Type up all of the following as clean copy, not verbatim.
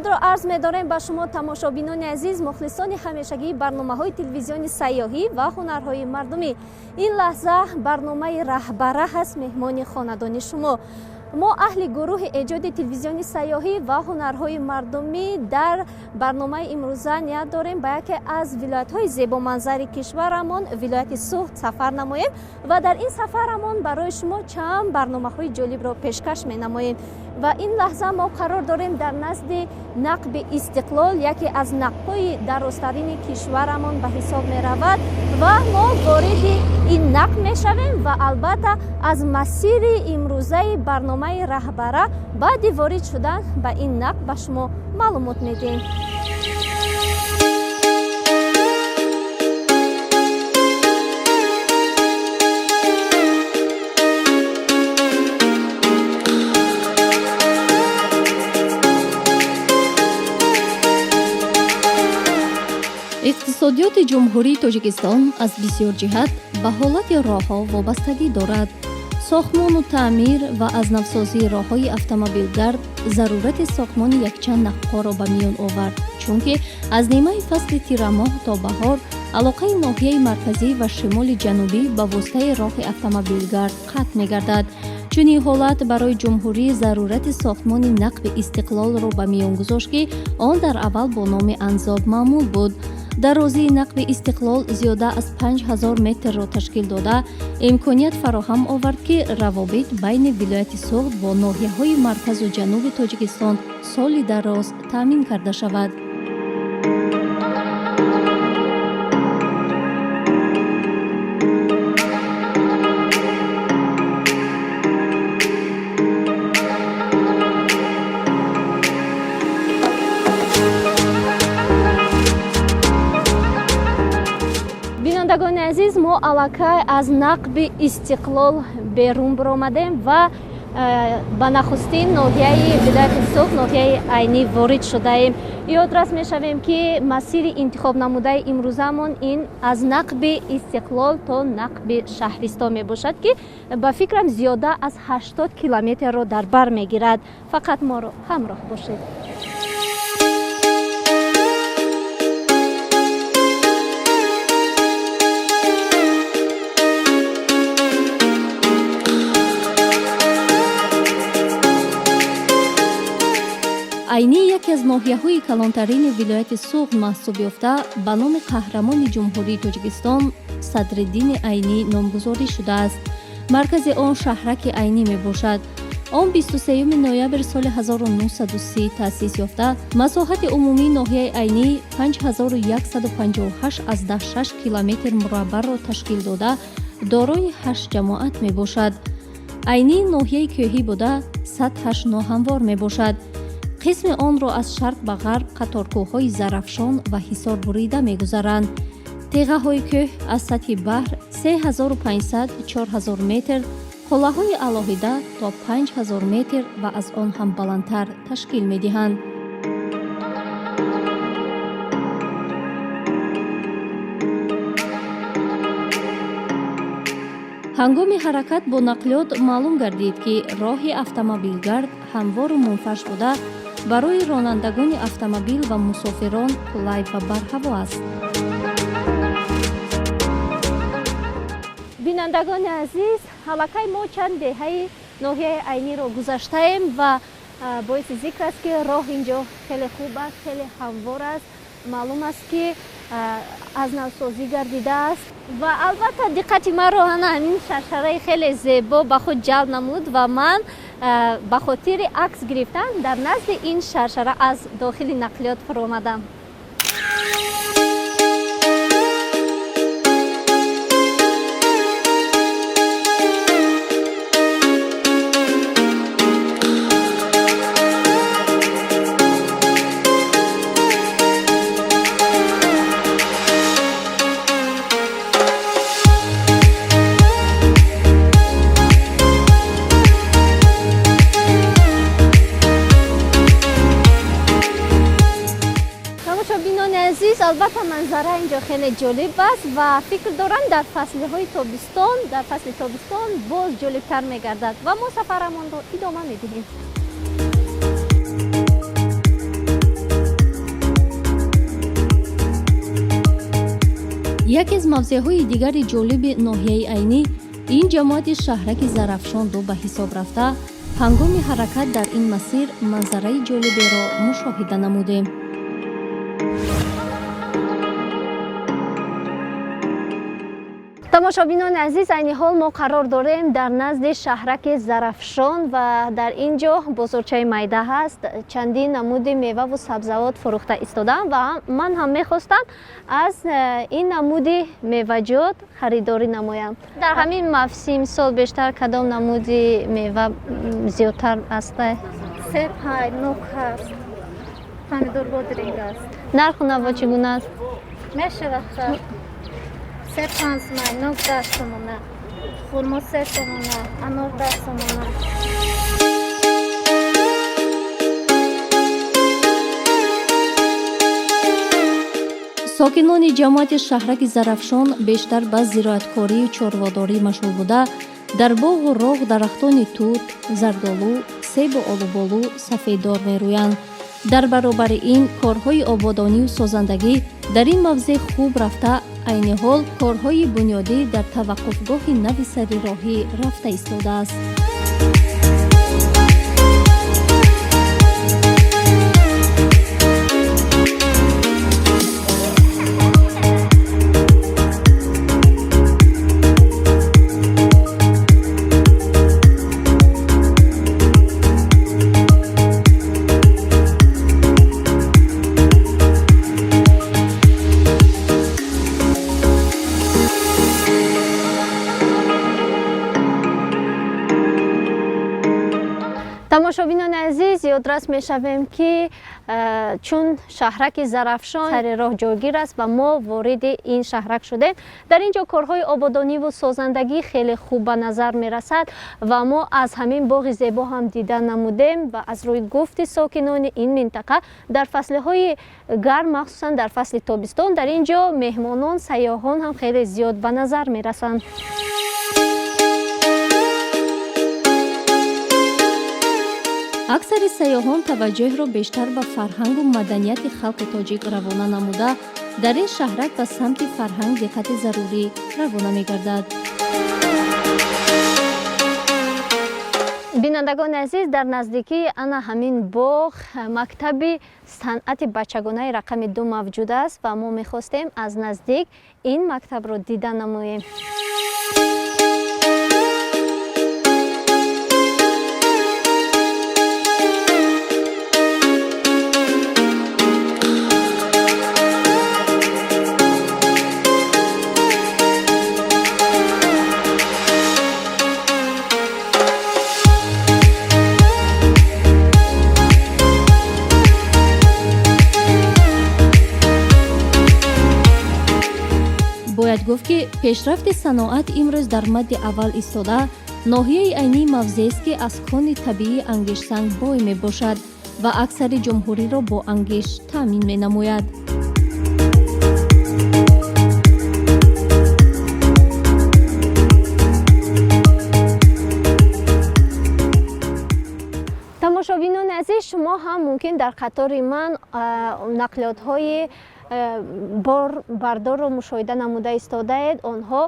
درودро عرض می‌داریم به شما تماشابینان عزیز، مخلصان همیشگی برنامه‌های تلویزیونی سیاحی و هنرهای مردمی. این لحظه برنامه رهبره هست، مهمان خاندانی شما. ما اهل گروه ایجاد تلویزیونی سیاحی و هنرهای مردمی در برنامه امروزه نیت داریم به یکی از ولایت‌های زیبا منظر کشورمان، ولایت سوخت سفر نماییم و در این سفرمان برای شما چند برنامه‌های جالب را پیشکش می‌نماییم. و این لحظه ما قرار داریم در نزد نقب استقلال، یکی از نقب‌های درازترین کشورمان به حساب می‌رود و ما وارد این نقب می‌شویم و البته از مسیر امروزه برنامه رهبره بعد وارد شدن به این نقب به شما معلومات میدیم. иқтисодиёти ҷумҳурии Тоҷикистон аз бисёр ҷиҳат ба ҳолати роҳҳо вобастагӣ дорад. сохтмону таъмир ва азнавсозии роҳҳои автомобилгард зарурати сохтмони якчанд нақбҳоро ба миён овард, чунки аз нимаи фасли тирамоҳ то баҳор алоқаи ноҳияи марказӣ ва шимоли ҷанубӣ ба воситаи роҳи автомобилгард қатъ мегардад. чунин ҳолат барои ҷумҳурӣ зарурати сохтмони нақби истиқлолро ба миён гузошт, ки он дар аввал бо номи анзоб маъмул буд. дарозии нақби истиқлол зиёда аз 5000 метрро ташкил дода, имконият фароҳам овард, ки равобит байни вилояти Суғд бо ноҳияҳои марказу ҷануби Тоҷикистон соли дароз таъмин карда шавад. بینندگان عزیز، ما الکی از نقب استقلال بیرون برآمدیم و به نخستین ناحیه ولایت سوخت، ناحیه عینی وارد شدیم. یادرس میشویم که مسیر انتخاب نموده امروزمان این از نقب استقلال تا نقب شهرستان می باشد که به فکرم زیاده از 80 کیلومتر را در بر میگیرد. فقط ما را همراه باشید. айни яке аз ноҳияҳои калонтарини вилояти Суғд маҳсуб ёфта ба номи қаҳрамони ҷумҳурии Тоҷикистон Садриддини Айнӣ номгузорӣ шудааст. маркази он шаҳраки Айнӣ мебошад. он 23 ноябри соли 1930 таъсис ёфта, масоҳати умумии ноҳияи Айнӣ 5158 километр мураббаъро ташкил дода, дорои 8 ҷамоат мебошад. Айнӣ ноҳияи кӯҳӣ буда, сатҳаш ноҳамвор мебошад. қисми онро аз шарқ ба ғарб қаторкӯҳҳои Зарафшон ва Ҳисор бурида мегузаранд. теғаҳои кӯҳ аз сатҳи баҳр 3500-4000 метр, қуллаҳои алоҳида то 5000 метр ва аз он ҳам баландтар ташкил медиҳанд. ҳангоми ҳаракат бо нақлиёт маълум гардид, ки роҳи автомобилгард ҳамвору мунфаш буда, барои ронандагони автомобил ва мусофирон қулай ва барҳаво аст. бинандагони азиз, ҳалакай мо чанд деҳаи ноҳияи Айниро гузаштаем ва боиси зикр аст, ки роҳ инҷо хеле хуб аст, хеле ҳамвор аст. маълум аст, ки аз навсозӣ гардидааст ва албатта диққати маро ҳамин шаршараи хеле зебо ба худ ҷалб намуд ва ман ба хотири акс гирифтан дар назди ин шаршара аз дохили нақлиёт фуромадам. البته منظره اینجا خیلی جالب است و فکر دارم در فصل‌های تابستان، در فصل تابستان باز جالبتر می‌گردد و ما سفرمان رو ادامه می‌دهیم. яке аз мавзеъҳои дигари ҷолиби ноҳияи айнӣ ин ҷамоати шаҳраки зарафшон ду ба ҳисоб рафта ҳангоми ҳаракат дар ин масир манзараи ҷолиберо мушоҳида намудем. тамошобинони азиз, айни ҳол мо қарор дорем дар назди шаҳраки зарафшон ва дар ин ҷо бозорчаи майда ҳаст. Чандин намуди меваву сабзавот фурӯхта истодаам ва ман ҳам мехостам аз ин намуди меваҷот харидорӣ намоям. Дар ҳамин мавсим сол бештар кадом намуди мева зиёдтар аст? Себ ҳай, нук ҳаст. Помидор бодринг аст. Нарху наво чӣ гуна аст? Мешавад хар. Себ 5 сомон, нук 10 сомон, хурмо 3 сомон, анор 10 сомон. сокинони ҷамоати шаҳраки зарафшон бештар ба зироаткорию чорводорӣ машғул буда, дар боғу роғ дарахтони тут, зардолу, себу олуболу сафеддор мерӯянд. дар баробари ин корҳои ободонию созандагӣ дар ин мавзеъ хуб рафта, айни ҳол корҳои бунёдӣ дар таваққуфгоҳи нави сари роҳӣ рафта истодааст. тамошобинони азиз, ёдрас мешавем ки чун шаҳраки зарафшон сари роҳ ҷойгир аст ва мо вориди ин шаҳрак шудем. дар ин ҷо корҳои ободониву созандагӣ хеле хуб ба назар мерасад ва мо аз ҳамин боғи зебо ҳам дида намудем ва аз рӯи гуфти сокинони ин минтақа дар фаслиҳои гарм, махсусан дар фасли тобистон, дар ин ҷо меҳмонон, сайёҳон ҳам хеле зиёд ба назар мерасанд. аксари сайёҳон таваҷҷӯҳро бештар ба фарҳангу маданияти халқи тоҷик равона намуда, дар ин шаҳрак ба самти фарҳанг диққати зарурӣ равона мегардад. бинандагони азиз, дар наздикии ана ҳамин боғ мактаби санъати бачагонаи рақами 2 мавҷуд аст ва мо мехостем аз наздик ин мактабро дида намоем. бояд гуфт ки пешрафти саноат имрӯз дар мадди аввал истода, ноҳияи айнии мавзеъест ки аз кони табиии ангишсанг бой мебошад ва аксари ҷумҳуриро бо ангиш таъмин менамояд. тамошобинони азиз, шумо ҳам мумкин дар қатори ман нақлиётҳои бардорро мушоҳида намуда истодаед. онҳо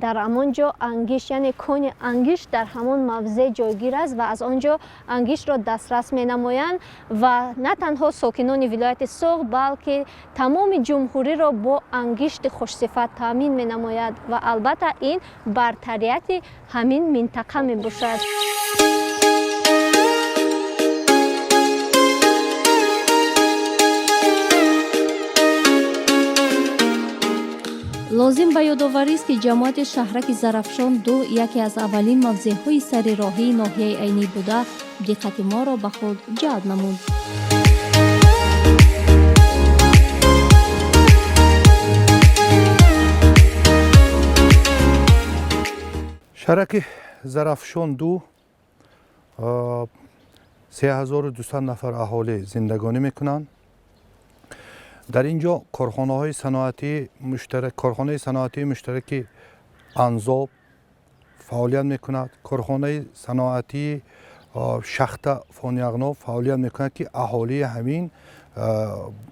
дар ҳамон ҷо ангиш, яъне кони ангиш дар ҳамон мавзеъ ҷойгир аст ва аз он ҷо ангишро дастрас менамоянд ва на танҳо сокинони вилояти Соғ, балки тамоми ҷумҳуриро бо ангишти хушсифат таъмин менамояд ва албатта ин бартарияти ҳамин минтақа мебошад. лозим ба ёдоварист ки ҷамоати шаҳраки зарафшон 2 яке аз аввалин мавзеъҳои сари роҳии ноҳияи айнӣ буда, диққати моро ба худ ҷалб намуд. шаҳраки зарафшон 2 3200 нафар аҳолӣ зиндагонӣ мекунанд. дар ин ҷо корхонаҳои саноатии муштараки анзоб фаъолият мекунад. корхонаи саноатии шахта фонияғно фаъолият мекунад ки аҳолии ҳамин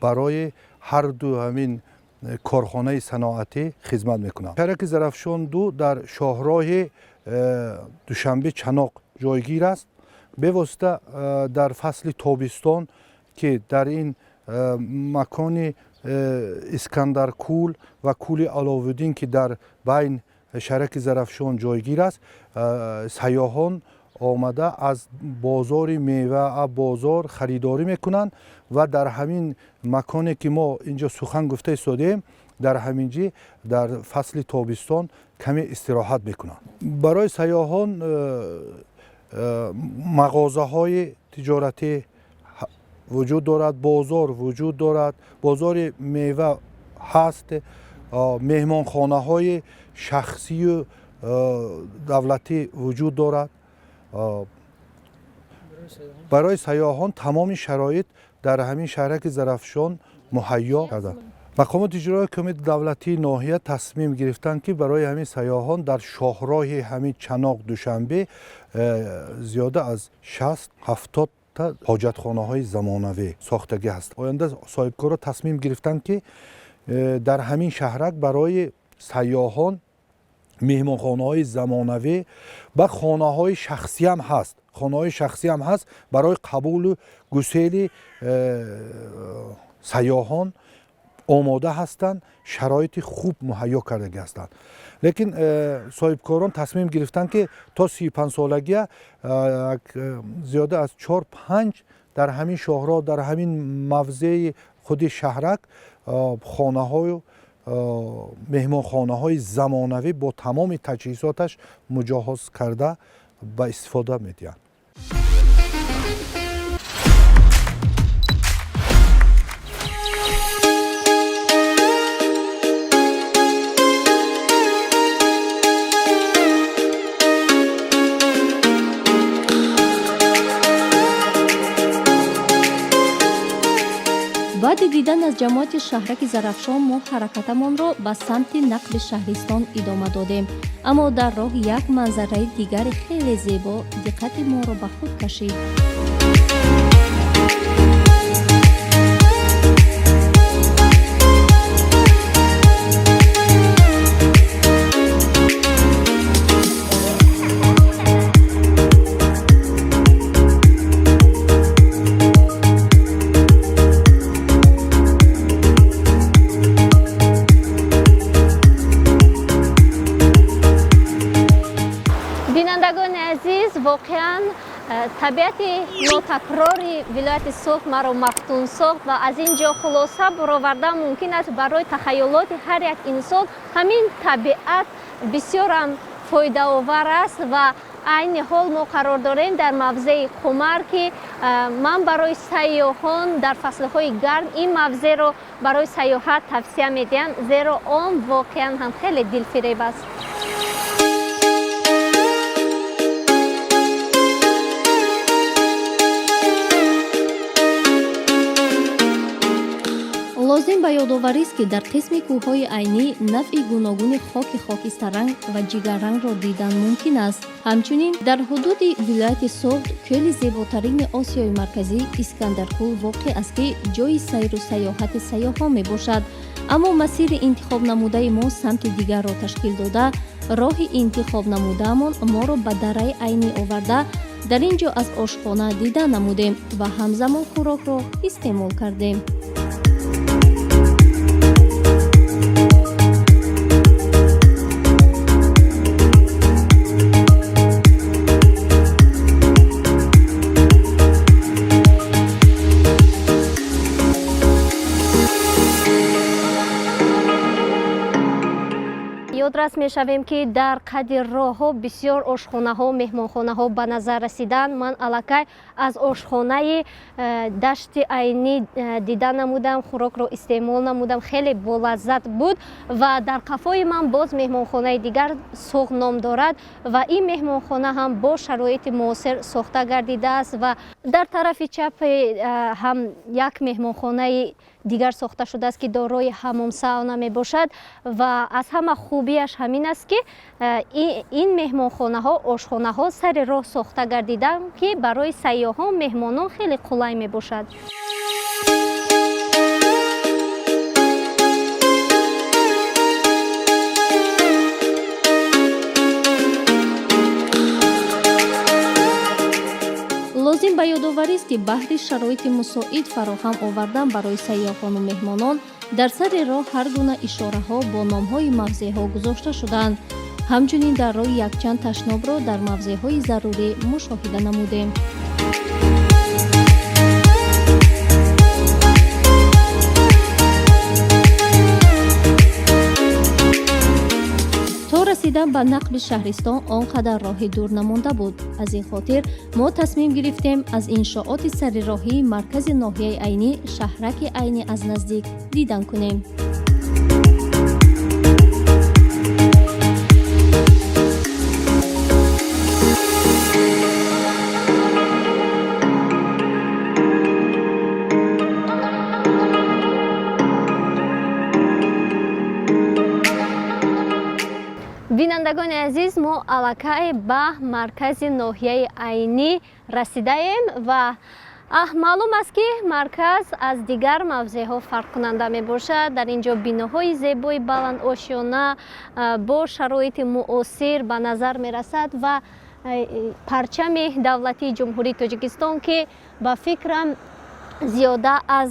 барои ҳарду ҳамин کارخانه صنعتی خدمت میکنند. شهرک زرافشان 2 در شاهراه دوشنبه چناق جایگیر است. به واسطه در فصل تابستان که در این مکان اسکندر کول و کول علاودین که در بین شهرک زرافشان جایگیر است، سیاحان آمده از بازار میوه بازار خریداری میکنند و در همین مکانی که ما اینجا سخن گفته ایستادیم در همینجا در فصل تابستان کمی استراحت میکنند. برای سیاحان مغازه های تجارتی وجود دارد، بازار وجود دارد، بازار میوه هست، مهمانخانه های شخصی و دولتی وجود دارد. برای سیاحان تمام شرایط در همین شهرک زرافشان مهیا کرده. مقامات اجرایی کمیته دولتی ناحیه تصمیم گرفتند که برای همین سیاحان در شاهراه همین چناق دوشنبه زیاده از 60-70 تا حاجتخانه های زمانوی ساختگی هست. آینده صاحبکارا تصمیم گرفتند که در همین شهرک برای سیاحان مهمانخانه های زمانوی و خانه های شخصی هم هست. خانه های شخصی هم هست برای قبول و گسیل سیاحان آماده هستند، شرایط خوب مهیا کرده هستند. لیکن صاحبکاران تصمیم گرفتند که تا 35 سالگی زیاده از 4-5 در همین شاهراه در همین موضع خود شهرک خانه های مهمانخانه های زمانوی با تمام تجهیزاتش مجهز کرده به استفاده میدهند. بعد دیدن از جماعت شهرک زرافشان ما حرکتمانро ба самти нақли шаҳристон идома додем. аммо дар роҳ як манзараи дигари хеле зебо диққати моро ба худ кашид. واقعا طبیعت ناتکراری ولایت سوخت مرا مفتون ساخت و از اینجا خلاصه برآوردن ممکن است برای تخیلات هر یک انسان همین طبیعت بسیار هم فایده آور است و عین حال ما قرار داریم در موضع خمر که من برای سیاحان در فصلهای گرم این موضع رو برای سیاحت توصیه میدم زیرا آن واقعا هم خیلی دلفریب است. лозим ба ёдоварист ки дар қисми кӯҳҳои айнӣ навъи гуногуни хоки хокистаранг ва ҷигаррангро дидан мумкин аст. ҳамчунин дар ҳудуди вилояти Соғд кӯли зеботарини Осиёи Марказӣ Искандаркӯл воқеъ аст ки ҷойи сайру саёҳати сайёҳон мебошад. аммо масири интихоб намудаи мо самти дигарро ташкил дода, роҳи интихоб намудаамон моро ба дараи айнӣ оварда дар ин ҷо аз ошхона дида намудем ва ҳамзамон хӯрокро истеъмол кардем. یادرس میشویم که در قد راه‌ها بسیار آشخانه‌ها، مهمانخانه‌ها به نظر رسیدند. من الکی از آشخانه دشت عینی دیدن نمودم، خوراک را استعمال نمودم، خیلی بلذت بود و در قفای من باز مهمانخانه دیگر سوغ نام دارد و این مهمانخانه هم با شرایط معاصر ساخته گردیده است و در طرف چپ هم یک مهمانخانه دیگر ساخته شده است که دارای حمام ساونا می باشد و از همه خوبیش همین است که این مهمانخانه ها، آشخانه ها سر راه ساخته گردیدند که برای سیاحان، مهمانان خیلی قلای می باشد. ядоварист ки баҳри шароити мусоид фароҳам овардан барои сайёҳону меҳмонон дар сари роҳ ҳар гуна ишораҳо бо номҳои мавзеъҳо гузошта шуданд. ҳамчунин дар роҳ якчанд ташнобро дар мавзеъҳои зарурӣ мушоҳида намудем. расидан ба нақби шаҳристон он қадар роҳи дур намонда буд. аз ин хотир мо тасмим гирифтем аз иншооти сарироҳии маркази ноҳияи айнӣ шаҳраки айнӣ аз наздик дидан кунем. бинандагони азиз, мо аллакай ба маркази ноҳияи айнӣ расидаем ва маълум аст ки марказ аз дигар мавзеъҳо фарқкунанда мебошад. дар ин ҷо биноҳои зебои баландошёна бо шароити муосир ба назар мерасад ва парчами давлатии ҷумҳурии Тоҷикистон ки ба фикрам зиёда аз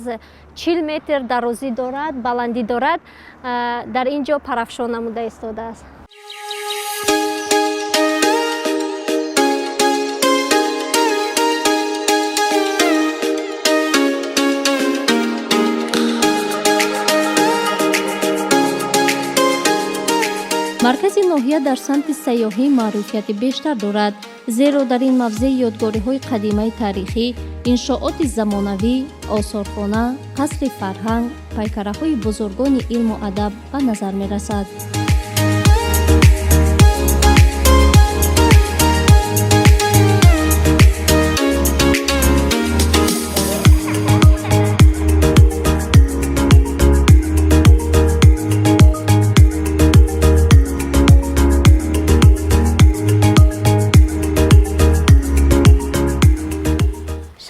40 метр дарозӣ дорад, баландӣ дорад, дар ин ҷо парафшон намуда истодааст. маркази ноҳия дар самти сайёҳӣ маъруфияти бештар дорад, зеро дар ин мавзеъ ёдгориҳои қадимаи таърихӣ, иншооти замонавӣ, осорхона, қасри фарҳанг, пайкараҳои бузургони илму адаб ба назар мерасад.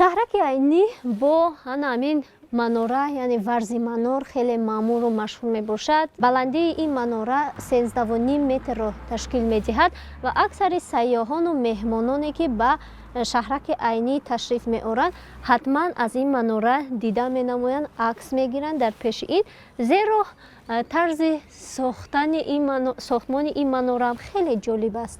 шаҳраки айнӣ бо ҳамин манора, яъне варзи манор хеле маъмуру машҳур мебошад. баландии ин манора 13.5 метрро ташкил медиҳад ва аксари сайёҳону меҳмононе ки ба шаҳраки айнӣ ташриф меоранд, ҳатман аз ин манора дида менамоянд, акс мегиранд дар пеши ин, зеро тарзи сохтмони ин манора ҳам хеле ҷолиб аст.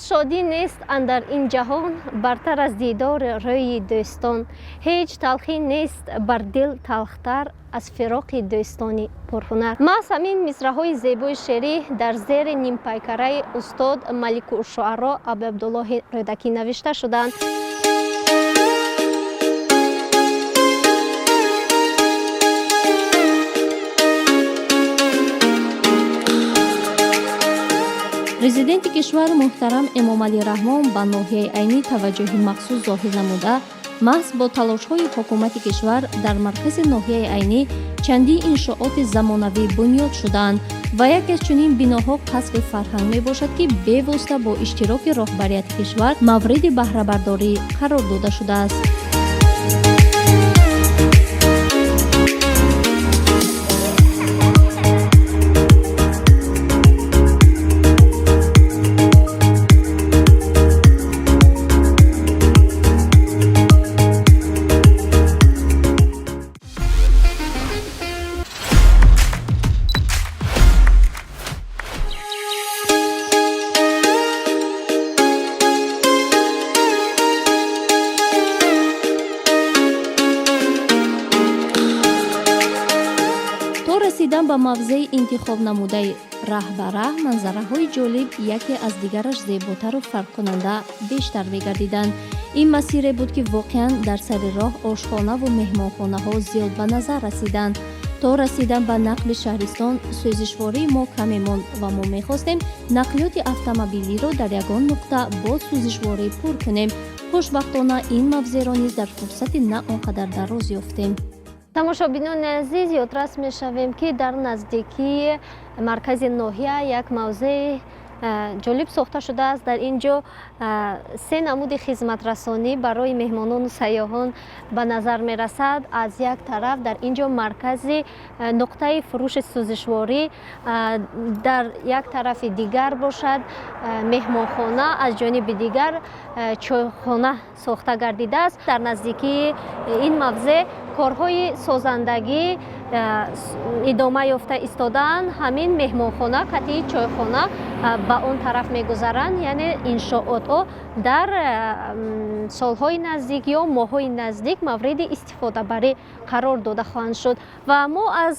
шодӣ нест андар ин ҷаҳон бартар аз дидори рӯи дӯстон. ҳеҷ талхӣ нест бар дил талхтар аз фироқи дӯстони пурҳунар. маҳз ҳамин мисраҳои зебои шеърӣ дар зери нимпайкараи устод маликушуъаро абу абдуллоҳи рӯдакӣ навишта шуданд. президенти кишвар муҳтарам эмомалӣ раҳмон ба ноҳияи айнӣ таваҷҷӯҳи махсус зоҳир намуда, маҳз бо талошҳои ҳукумати кишвар дар маркази ноҳияи айнӣ чандин иншооти замонавӣ бунёд шуданд ва яке аз чунин биноҳо қасри фарҳанг мебошад ки бевосита бо иштироки роҳбарияти кишвар мавриди баҳрабардорӣ қарор дода шудааст. расидан ба мавзеи интихоб намудаи раҳ ба раҳ манзараҳои ҷолиб яке аз дигараш зеботару фарқкунанда бештар мегардиданд. ин масире буд ки воқеан дар сари роҳ ошхонаву меҳмонхонаҳо зиёд ба назар расиданд. то расидан ба нақли шаҳристон сӯзишвории мо каме монд ва мо мехостем нақлиёти автомобилиро дар ягон нуқта бо сӯзишворӣ пур кунем. хушбахтона ин мавзеъро низ дар фурсати на он қадар дароз ёфтем. тамошобинони азиз, ёдрас мешавем ки дар наздикии маркази ноҳия як мавзеъи ҷолиб сохта шудааст. Дар ин ҷо се намуди хизматрасонӣ барои меҳмонону сайёҳон ба назар мерасад. Аз як тараф дар ин ҷо маркази нуқтаи фурӯши сӯзишворӣ, дар як тарафи дигар бошад меҳмонхона, аз ҷониби дигар чойхона сохта гардидааст. Дар наздикии ин мавзеъ корҳои созандагӣ идома ёфта истодаанд. Ҳамин меҳмонхона, қатъи чойхона ба он тараф мегузаранд, яъне иншоотҳо дар солҳои наздик ё моҳҳои наздик мавриди истифодабарӣ қарор дода хоҳанд шуд. Ва мо аз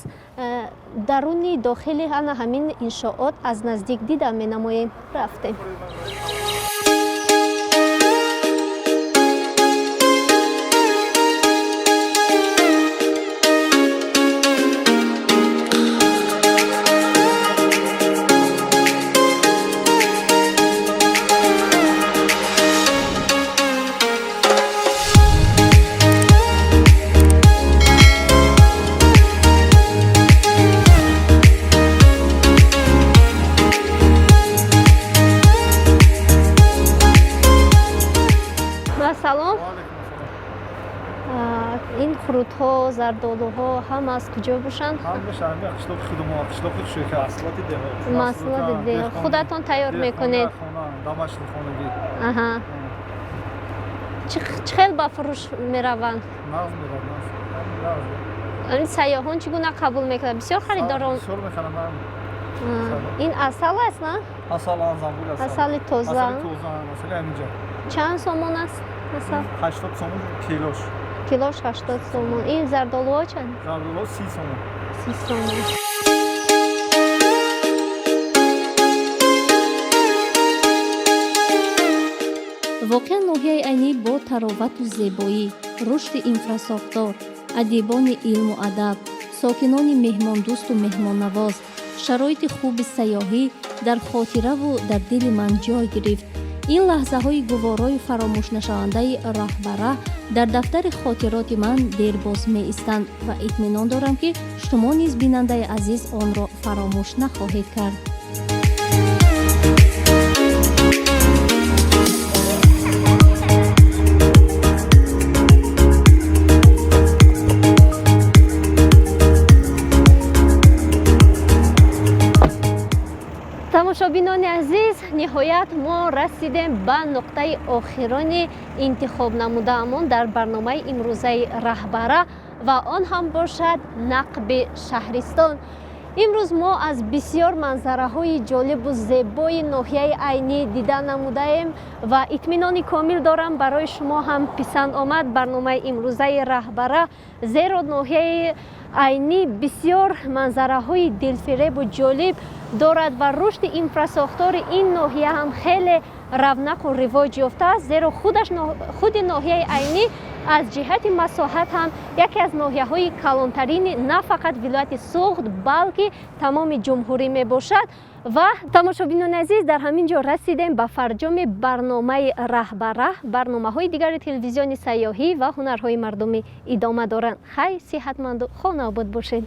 даруни дохили ҳамин иншоот аз наздик дида менамоем. Рафтем. ин фрутҳо, зардолуҳо ҳама аз куҷо бошанд? маҳсулоти деҳот. Худатон тайёр мекунед? Чӣ хел ба фурӯш мераванд? Сайёҳон чӣ гуна қабул мекунанд? Бисёр харидорон? Ин асал аст, на? Асали тоза. Чанд сомон аст асал? 80 сомон килош. Килош 80 сомон. Ин зардолуҳо чанд? Зардолуҳо 30 сомон. 30 сомон. воқеан ноҳияи айнӣ бо таровату зебоӣ, рушди инфрасохтор, адибони илму адаб, сокинони меҳмондӯсту меҳмоннавоз, шароити хуби сайёҳӣ дар хотираву дар дили ман ҷой гирифт. ин лаҳзаҳои гуворою фаромӯшнашавандаи раҳбара дар дафтари хотироти ман дербоз меистанд ва итминон дорам, ки шумо низ бинандаи азиз онро фаромӯш нахоҳед кард. тамошобинони азиз, ниҳоят мо расидем ба нуқтаи охирони интихоб намудаамон дар барномаи имрӯзаи раҳбара ва он ҳам бошад нақби шаҳристон. имрӯз мо аз бисёр манзараҳои ҷолибу зебои ноҳияи айнӣ дида намудаем ва итминони комил дорам барои шумо ҳам писанд омад барномаи имрӯзаи раҳбара, зеро ноҳияи айнӣ бисёр манзараҳои дилфиребу ҷолиб дорад ва рушди инфрасохтори ин ноҳия ҳам хеле равнақу ривоҷ ёфтааст, зеро худи ноҳияи айнӣ аз ҷиҳати масоҳат ҳам яке аз ноҳияҳои калонтарини на фақат вилояти Суғд, балки тамоми ҷумҳурӣ мебошад. ва тамошобинони азиз, дар ҳамин ҷо расидем ба фарҷоми барномаи раҳбара. барномаҳои дигари телевизиони сайёҳӣ ва ҳунарҳои мардумӣ идома доранд. хай, сиҳатманду хонаобод бошед.